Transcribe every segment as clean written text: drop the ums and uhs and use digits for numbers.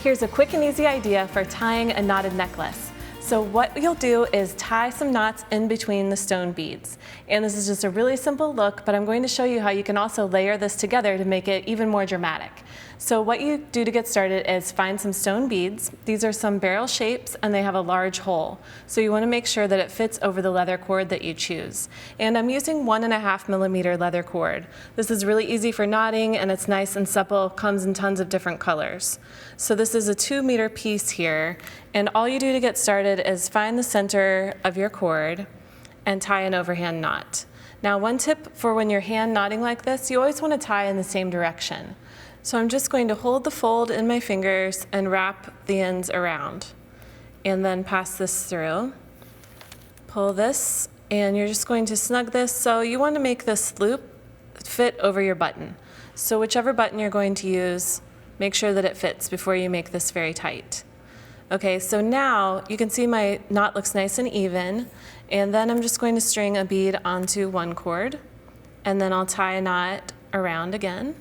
Here's a quick and easy idea for tying a knotted necklace. So what you'll do is tie some knots in between the stone beads. And this is just a really simple look, but I'm going to show you how you can also layer this together to make it even more dramatic. So what you do to get started is find some stone beads. These are some barrel shapes and they have a large hole. So you want to make sure that it fits over the leather cord that you choose. And I'm using 1.5 millimeter leather cord. This is really easy for knotting and it's nice and supple, comes in tons of different colors. So this is a 2-meter piece here, and all you do to get started is find the center of your cord and tie an overhand knot. Now, one tip for when you're hand knotting like this, you always want to tie in the same direction. So I'm just going to hold the fold in my fingers and wrap the ends around, and then pass this through. Pull this, and you're just going to snug this. So you want to make this loop fit over your button. So whichever button you're going to use, make sure that it fits before you make this very tight. Okay, so now you can see my knot looks nice and even, and then I'm just going to string a bead onto one cord, and then I'll tie a knot around again.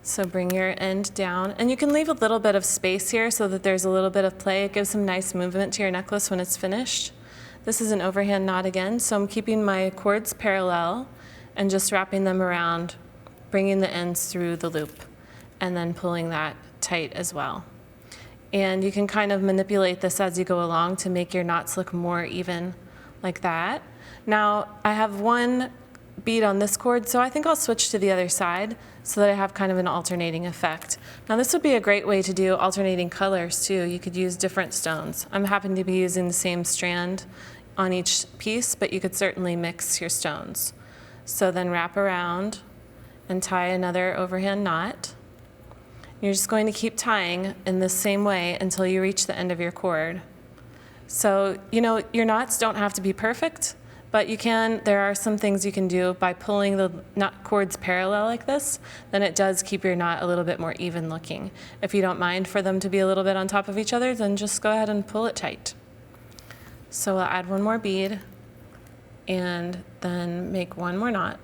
So bring your end down, and you can leave a little bit of space here so that there's a little bit of play. It gives some nice movement to your necklace when it's finished. This is an overhand knot again, so I'm keeping my cords parallel and just wrapping them around, bringing the ends through the loop, and then pulling that tight as well. And you can kind of manipulate this as you go along to make your knots look more even like that. Now, I have one bead on this cord, so I think I'll switch to the other side so that I have kind of an alternating effect. Now, this would be a great way to do alternating colors too. You could use different stones. I'm happen to be using the same strand on each piece, but you could certainly mix your stones. So then wrap around and tie another overhand knot. You're just going to keep tying in the same way until you reach the end of your cord. So, you know, your knots don't have to be perfect, but there are some things you can do by pulling the knot cords parallel like this, then it does keep your knot a little bit more even looking. If you don't mind for them to be a little bit on top of each other, then just go ahead and pull it tight. So I'll add one more bead and then make one more knot.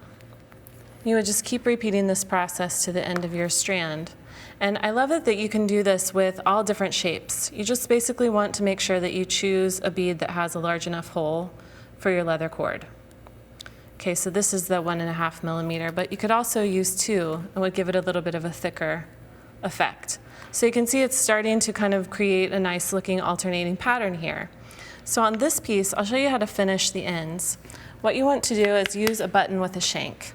You would just keep repeating this process to the end of your strand. And I love it that you can do this with all different shapes. You just basically want to make sure that you choose a bead that has a large enough hole for your leather cord. Okay, so this is the 1.5 millimeter, but you could also use 2. It would give it a little bit of a thicker effect. So you can see it's starting to kind of create a nice looking alternating pattern here. So on this piece, I'll show you how to finish the ends. What you want to do is use a button with a shank.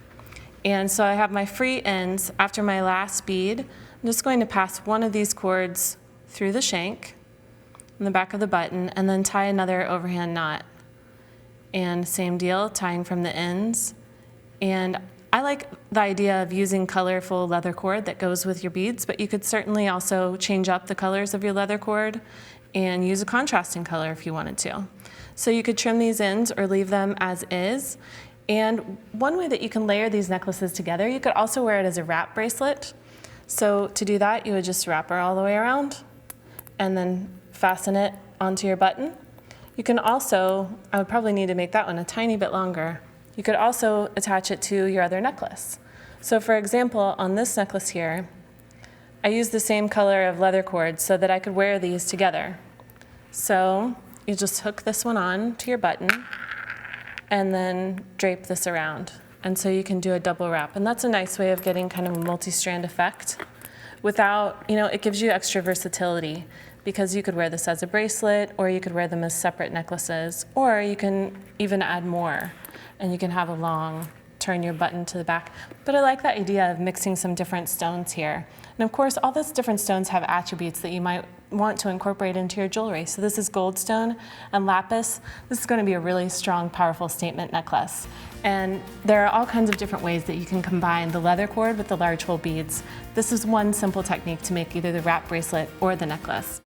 And so I have my free ends. After my last bead, I'm just going to pass one of these cords through the shank in the back of the button and then tie another overhand knot. And same deal, tying from the ends. And I like the idea of using colorful leather cord that goes with your beads, but you could certainly also change up the colors of your leather cord and use a contrasting color if you wanted to. So you could trim these ends or leave them as is. And one way that you can layer these necklaces together, you could also wear it as a wrap bracelet. So to do that, you would just wrap her all the way around and then fasten it onto your button. You can also, I would probably need to make that one a tiny bit longer. You could also attach it to your other necklace. So for example, on this necklace here, I used the same color of leather cord so that I could wear these together. So you just hook this one on to your button and then drape this around. And so you can do a double wrap. And that's a nice way of getting kind of a multi-strand effect without, it gives you extra versatility because you could wear this as a bracelet or you could wear them as separate necklaces, or you can even add more and you can have a long, turn your button to the back. But I like the idea of mixing some different stones here. And of course, all those different stones have attributes that you might want to incorporate into your jewelry. So this is goldstone and lapis. This is going to be a really strong, powerful statement necklace. And there are all kinds of different ways that you can combine the leather cord with the large hole beads. This is one simple technique to make either the wrap bracelet or the necklace.